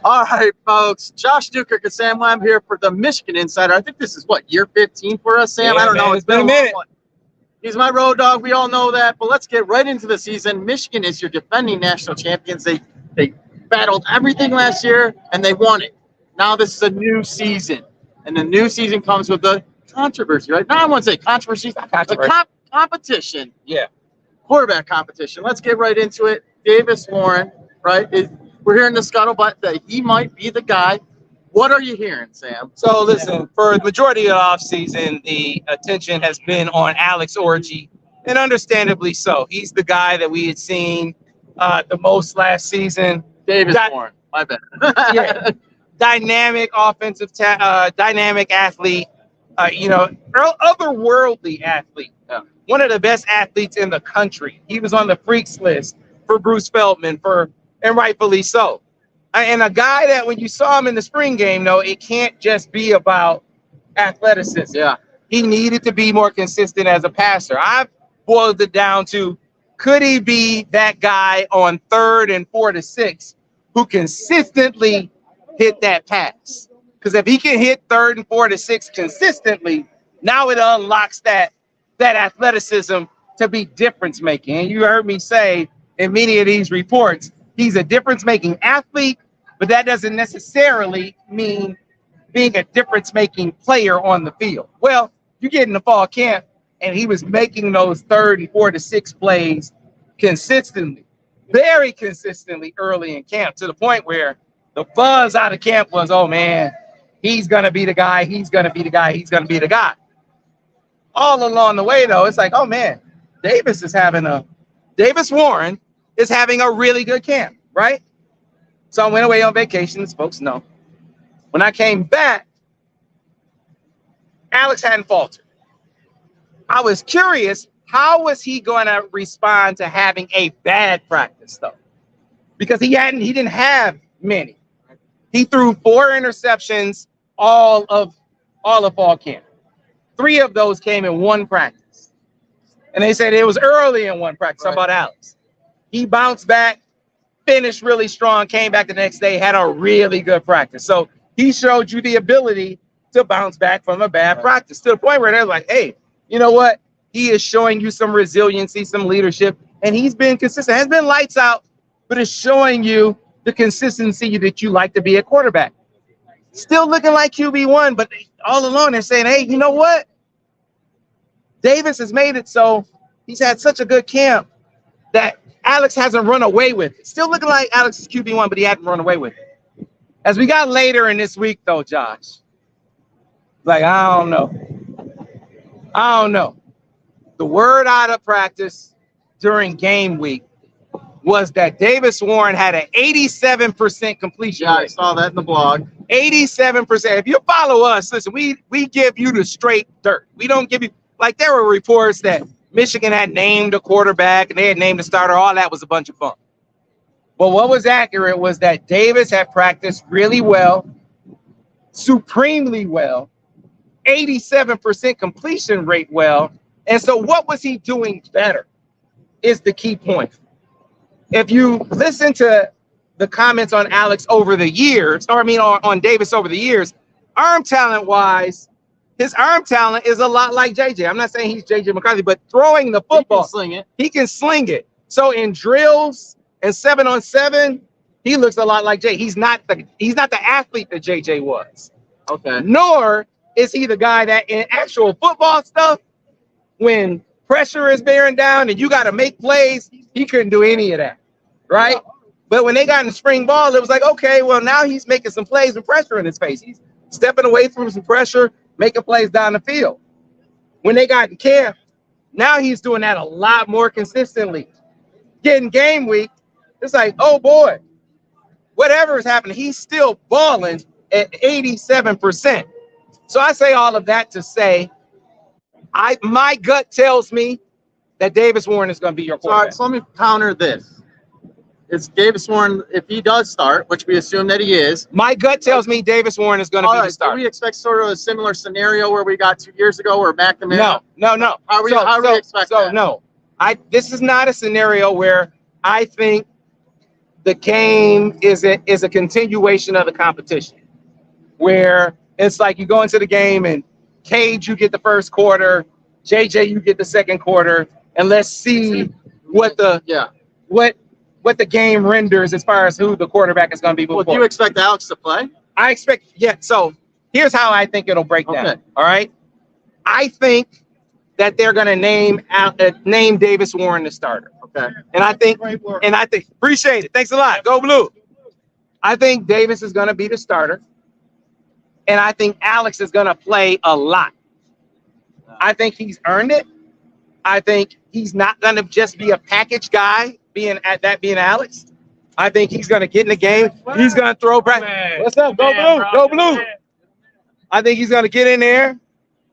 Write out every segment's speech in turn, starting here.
All right, folks. Josh Newkirk and Sam Lamb here for the Michigan Insider. I think this is, what, year 15 for us, Sam? Yeah, I don't know. man, It's been a minute. long one. He's my road dog. We all know that. But let's get right into the season. Michigan is your defending national champions. They battled everything last year, and they won it. Now this is a new season. And the new season comes with the controversy, right? No, I won't say controversy. The competition. Yeah. Quarterback competition. Let's get right into it. Davis Warren, right? We're hearing the scuttlebutt that he might be the guy. What are you hearing, Sam? So listen, for the majority of the offseason, the attention has been on Alex Orji, and understandably so. He's the guy that we had seen the most last season. Davis Warren, my bad. Yeah, dynamic offensive, dynamic athlete. Otherworldly athlete. One of the best athletes in the country. He was on the freaks list for Bruce Feldman, and rightfully so. And a guy that when you saw him in the spring game, though, it can't just be about athleticism. Yeah. He needed to be more consistent as a passer. I've boiled it down to, could he be that guy on 3rd and 4 to 6 who consistently hit that pass? Because if he can hit 3rd and 4 to 6 consistently, now it unlocks that athleticism to be difference making. And you heard me say in many of these reports, he's a difference making athlete, but that doesn't necessarily mean being a difference making player on the field. Well, you get in the fall camp and he was making those 3rd and 4 to 6 plays consistently, very consistently early in camp, to the point where the buzz out of camp was, oh man, he's going to be the guy. He's going to be the guy. He's going to be the guy. All along the way, though, it's like, oh man, Davis Warren is having a really good camp, right? So I went away on vacation, as folks know. When I came back, Alex hadn't faltered. I was curious, how was he going to respond to having a bad practice, though? Because he didn't have many. He threw 4 interceptions all of fall camp. 3 of those came in one practice. And they said it was early in one practice. Right. How about Alex? He bounced back, finished really strong, came back the next day, had a really good practice. So he showed you the ability to bounce back from a bad practice, to the point where they're like, hey, you know what? He is showing you some resiliency, some leadership, and he's been consistent. Has been lights out, but it's showing you the consistency that you like to be a quarterback. Still looking like QB1, but all along they're saying, hey, you know what? Davis has made it so he's had such a good camp that Alex hasn't run away with it. Still looking like Alex is QB1, but he hadn't run away with it. As we got later in this week, though, Josh, like, I don't know. The word out of practice during game week was that Davis Warren had an 87% completion rate. I saw that in the blog. 87%. If you follow us, listen, we give you the straight dirt. We don't give you, like, there were reports that Michigan had named a quarterback and they had named a starter. All that was a bunch of fun. But what was accurate was that Davis had practiced really well, supremely well, 87% completion rate well. And so what was he doing better is the key point. If you listen to the comments on Alex over the years, on Davis over the years, arm talent wise, his arm talent is a lot like JJ. I'm not saying he's JJ McCarthy, but throwing the football, he can sling it. So in drills and 7-on-7, he looks a lot like Jay. He's not the athlete that JJ was. Okay. Nor is he the guy that in actual football stuff, when pressure is bearing down and you got to make plays, he couldn't do any of that, right? But when they got in spring ball, it was like, okay, well, now he's making some plays with pressure in his face. He's stepping away from some pressure, making plays down the field. When they got in camp, now he's doing that a lot more consistently. Getting game week, it's like, oh, boy, whatever is happening, he's still balling at 87%. So I say all of that to say, my gut tells me that Davis Warren is going to be your quarterback. So let me counter this. It's Davis Warren, if he does start, which we assume that he is. My gut tells me Davis Warren is going to be the starter. Do we expect sort of a similar scenario where we got 2 years ago where McNamara? No. How do we expect that? No, this is not a scenario where I think the game is a continuation of the competition, where it's like you go into the game and Cage, you get the first quarter, JJ, you get the second quarter, and let's see what the what the game renders as far as who the quarterback is going to be. Well, do you expect Alex to play? I expect, yeah. So here's how I think it'll break down. Okay. All right. I think that they're going to name Davis Warren the starter. Okay. And I think appreciate it. Thanks a lot. Go Blue. I think Davis is going to be the starter. And I think Alex is going to play a lot. I think he's earned it. I think he's not going to just be a package guy being Alex. I think he's going to get in the game. He's going to throw. What's up? Go Blue. Go Blue. I think he's going to get in there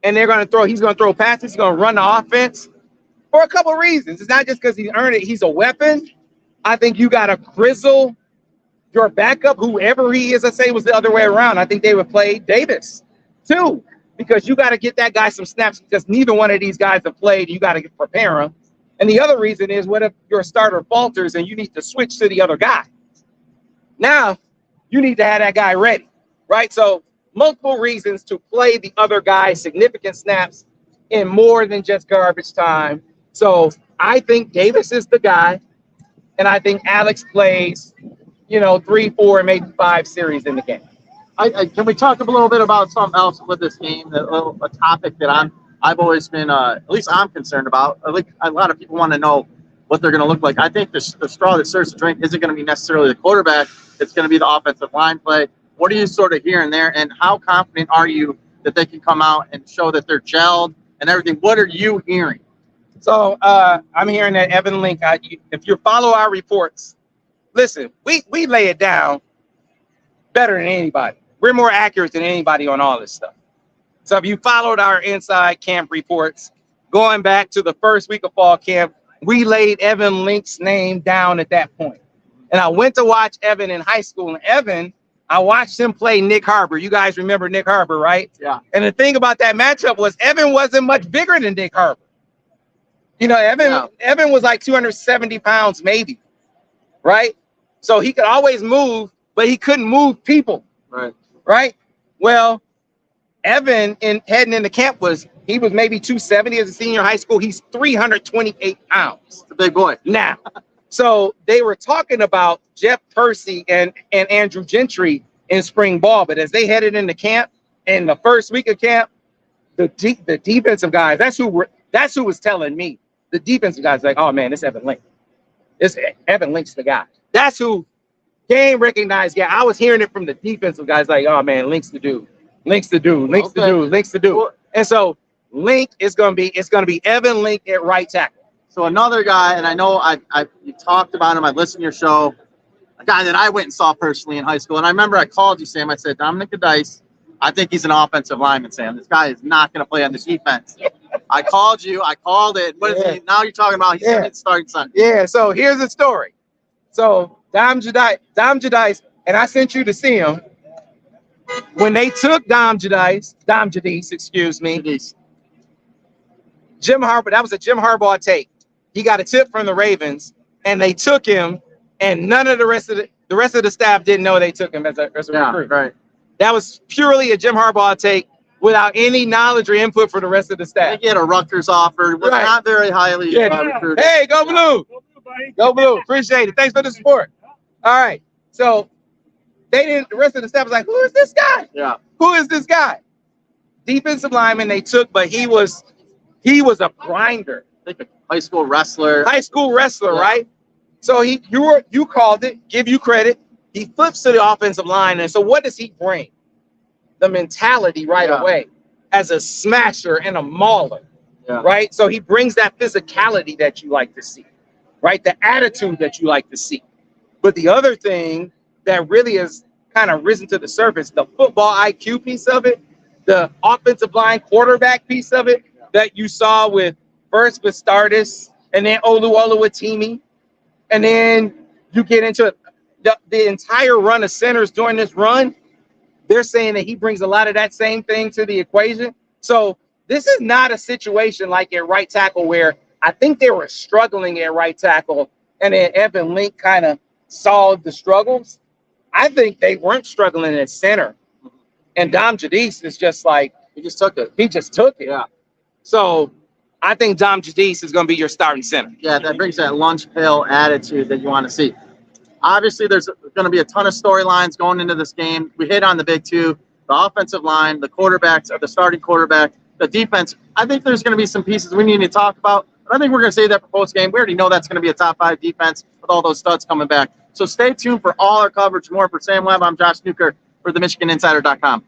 and they're going to throw. He's going to throw passes. He's going to run the offense for a couple of reasons. It's not just because he's earned it. He's a weapon. I think you got to grizzle your backup, whoever he is. I say it was the other way around. I think they would play Davis too, because you got to get that guy some snaps because neither one of these guys have played. You got to prepare him. And the other reason is, what if your starter falters and you need to switch to the other guy? Now you need to have that guy ready, right? So multiple reasons to play the other guy significant snaps in more than just garbage time. So I think Davis is the guy, and I think Alex plays, 3, 4, maybe 5 series in the game. Can we talk a little bit about something else with this game? A topic that I've always been, at least I'm concerned about. I think a lot of people want to know what they're going to look like. I think the straw that stirs the drink isn't going to be necessarily the quarterback. It's going to be the offensive line play. What are you sort of hearing there, and how confident are you that they can come out and show that they're gelled and everything? What are you hearing? So I'm hearing that Evan Link, if you follow our reports, listen, we lay it down better than anybody. We're more accurate than anybody on all this stuff. So if you followed our inside camp reports, going back to the first week of fall camp, we laid Evan Link's name down at that point. And I went to watch Evan in high school, and Evan, I watched him play Nick Harbor. You guys remember Nick Harbor, right? Yeah. And the thing about that matchup was Evan wasn't much bigger than Nick Harbor. Evan was like 270 pounds, maybe, right? So he could always move, but he couldn't move people. Right? Well, Evan, heading into camp, he was maybe 270 as a senior in high school. He's 328 pounds. It's a big boy. Now, so they were talking about Jeff Percy and Andrew Gentry in spring ball, but as they headed into camp, in the first week of camp, the defensive guys, that's who was telling me. The defensive guys like, oh man, it's Evan Link. Evan Link's the guy. That's who game recognized. Yeah, I was hearing it from the defensive guys like, oh man, Link's the dude. Link's the dude. Link's the dude. Link's the dude. And so Link is gonna be Evan Link at right tackle. So another guy, and I know you talked about him. I listened to your show. A guy that I went and saw personally in high school, and I remember I called you, Sam. I said, Dominic Dice, I think he's an offensive lineman, Sam. This guy is not going to play on the defense. I called you. I called it. What is he? Now you're talking about he's going to start Sunday. Yeah. So here's the story. So Dom Jadice, and I sent you to see him. When they took Dom Jadice, excuse me, Jim Harbaugh, that was a Jim Harbaugh take. He got a tip from the Ravens, and they took him, and none of the rest of the staff didn't know they took him as a recruit. Right. That was purely a Jim Harbaugh take without any knowledge or input for the rest of the staff. They get a Rutgers offer. We're not very highly recruited. Hey, go Blue. Go Blue. Appreciate it. Thanks for the support. All right. So the rest of the staff was like, who is this guy? Yeah. Who is this guy? Defensive lineman they took, but he was a grinder. I think a high school wrestler. Right? So you called it, give you credit. He flips to the offensive line, and so what does he bring? The mentality right away as a smasher and a mauler, right? So he brings that physicality that you like to see, right? The attitude that you like to see. But the other thing that really has kind of risen to the surface, the football IQ piece of it, the offensive line quarterback piece of it that you saw with Stardust and then Oluwatimi, and then you get into the entire run of centers during this run. They're saying that he brings a lot of that same thing to the equation. So this is not a situation like at right tackle where I think they were struggling at right tackle, and then Evan Link kind of saw the struggles. I think they weren't struggling at center. And Dom Jadis is just like, He just took it. he just took it. Yeah. So I think Dom Jadis is going to be your starting center. Yeah, that brings that lunch pail attitude that you want to see. Obviously, there's going to be a ton of storylines going into this game. We hit on the big two: the offensive line, the quarterbacks, or the starting quarterback, the defense. I think there's going to be some pieces we need to talk about. But I think we're going to say that for post game. We already know that's going to be a top 5 defense with all those studs coming back. So stay tuned for all our coverage. More for Sam Webb. I'm Josh Newkirk for the MichiganInsider.com.